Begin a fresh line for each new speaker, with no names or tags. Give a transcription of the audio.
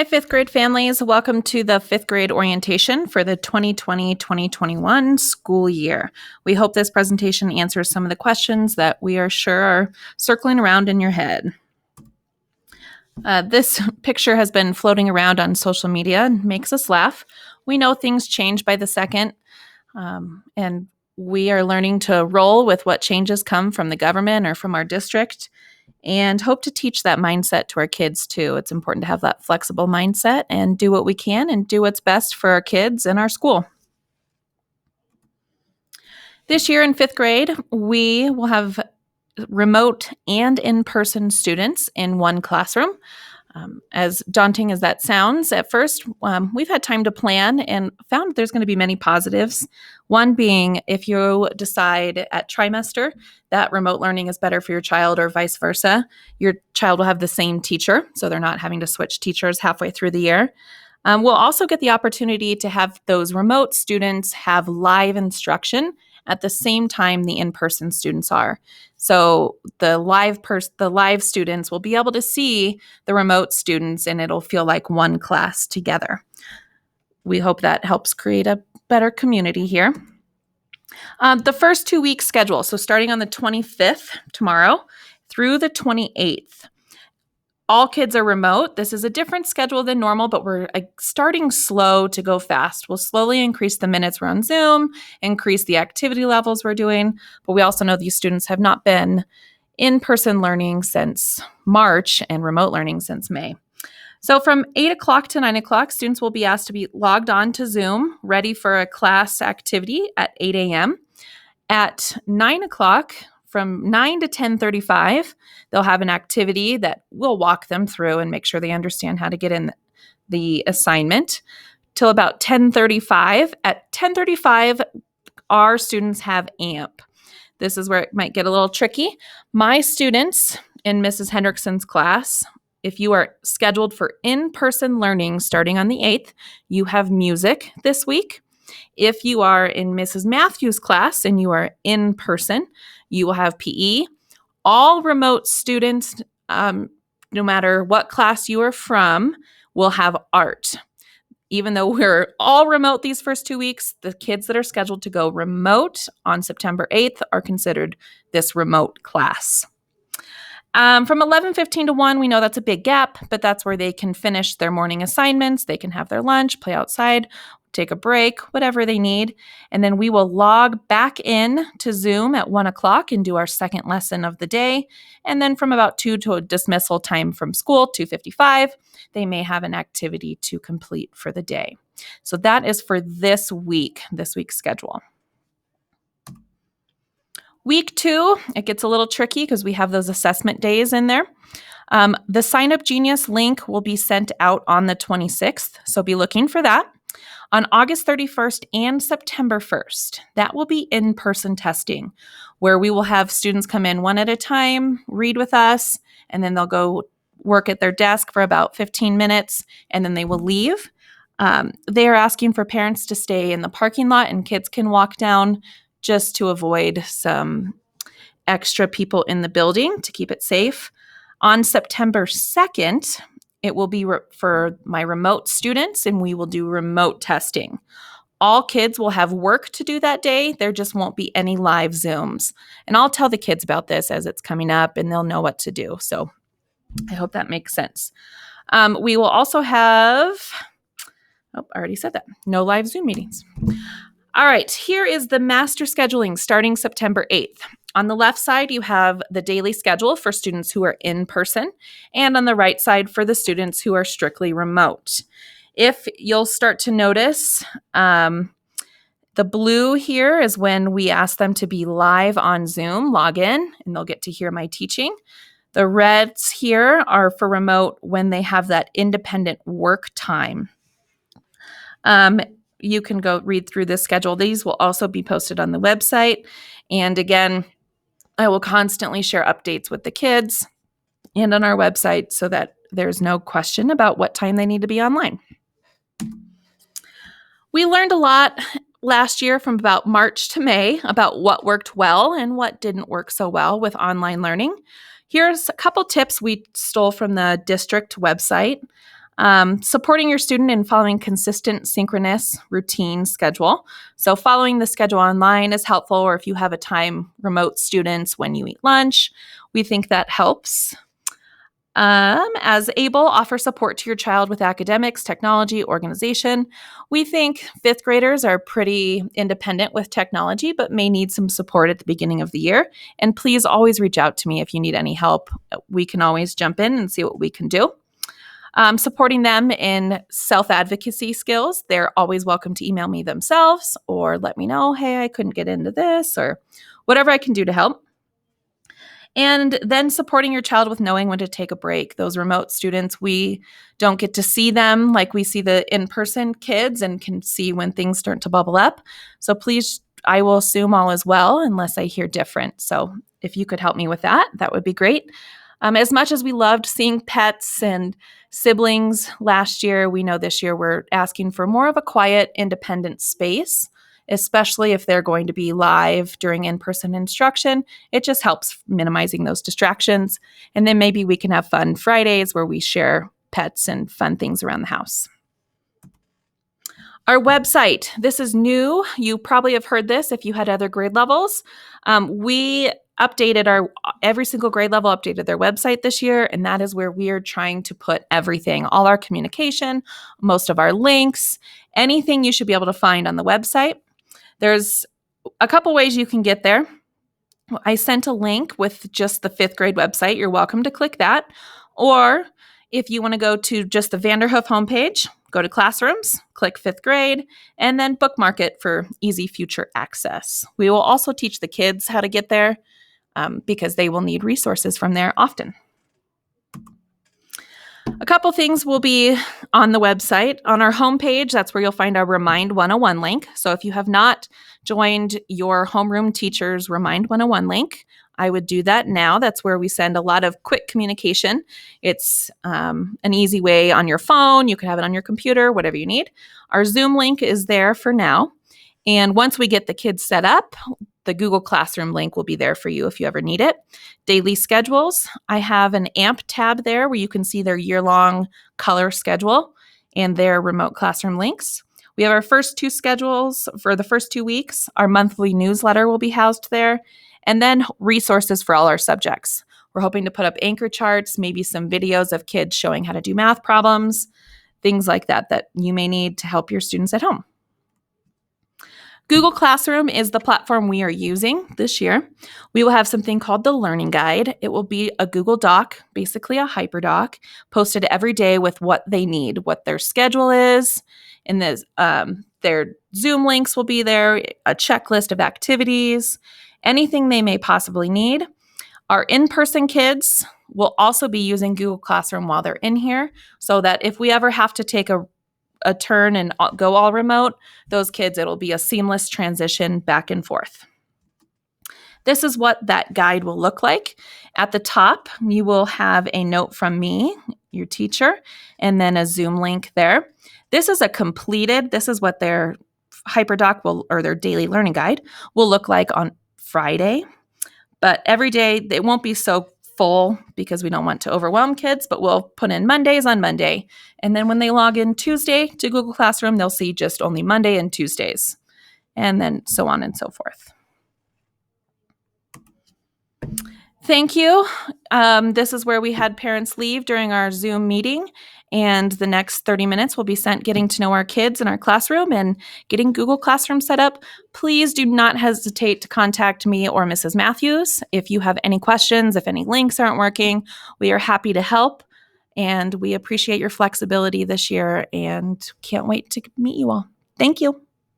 Hi, fifth grade families. Welcome to the fifth grade orientation for the 2020-2021 school year. We hope this presentation answers some of the questions that we are sure are circling around in your head. This picture has been floating around on social media and makes us laugh. We know things change by the second, and we are learning to roll with what changes come from the government or from our district, and hope to teach that mindset to our kids too. It's important to have that flexible mindset and do what we can and do what's best for our kids and our school. This year in fifth grade, we will have remote and in-person students in one classroom. As daunting as that sounds at first, we've had time to plan and found there's going to be many positives. One being, if you decide at trimester that remote learning is better for your child or vice versa, your child will have the same teacher, so they're not having to switch teachers halfway through the year. We'll also get the opportunity to have those remote students have live instruction at the same time the in-person students are. So the live students will be able to see the remote students, and it'll feel like one class together. We hope that helps create a better community here. The first 2 week schedule, so starting on the 25th, tomorrow, through the 28th. All kids are remote. This is a different schedule than normal, but we're starting slow to go fast. We'll slowly increase the minutes we're on Zoom, increase the activity levels we're doing, but we also know these students have not been in-person learning since March and remote learning since May. So from 8 o'clock to 9 o'clock, students will be asked to be logged on to Zoom, ready for a class activity at 8 a.m. At 9 o'clock, from 9 to 10:35, they'll have an activity that we'll walk them through and make sure they understand how to get in the assignment till about 10:35. At 10:35, our students have AMP. This is where it might get a little tricky. My students in Mrs. Hendrickson's class, if you are scheduled for in-person learning starting on the 8th, you have music this week. If you are in Mrs. Matthews' class and you are in person, you will have PE. All remote students, no matter what class you are from, will have art. Even though we're all remote these first 2 weeks, the kids that are scheduled to go remote on September 8th are considered this remote class. From 11:15 to 1, we know that's a big gap, but that's where they can finish their morning assignments. They can have their lunch, play outside, take a break, whatever they need. And then we will log back in to Zoom at 1 o'clock and do our second lesson of the day. And then from about 2 to a dismissal time from school, 2:55, they may have an activity to complete for the day. So that is for this week's schedule. Week 2, it gets a little tricky because we have those assessment days in there. The Sign Up Genius link will be sent out on the 26th, so be looking for that. On August 31st and September 1st, that will be in-person testing, where we will have students come in one at a time, read with us, and then they'll go work at their desk for about 15 minutes, and then they will leave. They are asking for parents to stay in the parking lot, and kids can walk down just to avoid some extra people in the building to keep it safe. On September 2nd, it will be for my remote students, and we will do remote testing. All kids will have work to do that day. There just won't be any live Zooms. And I'll tell the kids about this as it's coming up, and they'll know what to do. So I hope that makes sense. We will also have, I already said that, no live Zoom meetings. All right, here is the master scheduling starting September 8th. On the left side, you have the daily schedule for students who are in person, and on the right side for the students who are strictly remote. If you'll start to notice, the blue here is when we ask them to be live on Zoom, log in, and they'll get to hear my teaching. The reds here are for remote when they have that independent work time. You can go read through this schedule. These will also be posted on the website. And again, I will constantly share updates with the kids and on our website so that there's no question about what time they need to be online. We learned a lot last year from about March to May about what worked well and what didn't work so well with online learning. Here's a couple tips we stole from the district website. Supporting your student in following consistent synchronous routine schedule. So following the schedule online is helpful, or if you have a time remote students when you eat lunch, we think that helps. As able, offer support to your child with academics, technology, organization. We think fifth graders are pretty independent with technology, but may need some support at the beginning of the year. And please always reach out to me if you need any help. We can always jump in and see what we can do. Supporting them in self-advocacy skills. They're always welcome to email me themselves or let me know, hey, I couldn't get into this, or whatever I can do to help. And then supporting your child with knowing when to take a break. Those remote students, we don't get to see them like we see the in-person kids and can see when things start to bubble up. So please, I will assume all is well unless I hear different. So if you could help me with that, that would be great. As much as we loved seeing pets and siblings last year, we know this year we're asking for more of a quiet, independent space, especially if they're going to be live during in-person instruction. It just helps minimizing those distractions. And then maybe we can have fun Fridays where we share pets and fun things around the house. Our website, this is new. You probably have heard this if you had other grade levels. We updated every single grade level updated their website this year, and that is where we are trying to put everything, all our communication, most of our links, anything you should be able to find on the website. There's a couple ways you can get there. I sent a link with just the fifth grade website. You're welcome to click that. Or if you want to go to just the Vanderhoof homepage, go to classrooms, click fifth grade, and then bookmark it for easy future access. We will also teach the kids how to get there because they will need resources from there often. A couple things will be on the website. On our homepage, that's where you'll find our Remind 101 link. So if you have not joined your homeroom teacher's Remind 101 link, I would do that now. That's where we send a lot of quick communication. It's an easy way on your phone. You can have it on your computer, whatever you need. Our Zoom link is there for now. And once we get the kids set up, the Google Classroom link will be there for you if you ever need it. Daily schedules. I have an AMP tab there where you can see their year-long color schedule and their remote classroom links. We have our first two schedules for the first 2 weeks. Our monthly newsletter will be housed there. And then resources for all our subjects. We're hoping to put up anchor charts, maybe some videos of kids showing how to do math problems, things like that that you may need to help your students at home. Google Classroom is the platform we are using this year. We will have something called the Learning Guide. It will be a Google Doc, basically a hyperdoc, posted every day with what they need, what their schedule is, and their Zoom links will be there, a checklist of activities, anything they may possibly need. Our in-person kids will also be using Google Classroom while they're in here, so that if we ever have to take a turn and go all remote, those kids, it'll be a seamless transition back and forth. This is what that guide will look like. At the top, you will have a note from me, your teacher, and then a Zoom link there. This is this is what their hyperdoc or their daily learning guide will look like on Friday. But every day, it won't be so full because we don't want to overwhelm kids, but we'll put in Mondays on Monday. And then when they log in Tuesday to Google Classroom, they'll see just only Monday and Tuesdays, and then so on and so forth. Thank you. This is where we had parents leave during our Zoom meeting, and the next 30 minutes will be spent getting to know our kids in our classroom and getting Google Classroom set up. Please do not hesitate to contact me or Mrs. Matthews if you have any questions, if any links aren't working. We are happy to help, and we appreciate your flexibility this year and can't wait to meet you all. Thank you.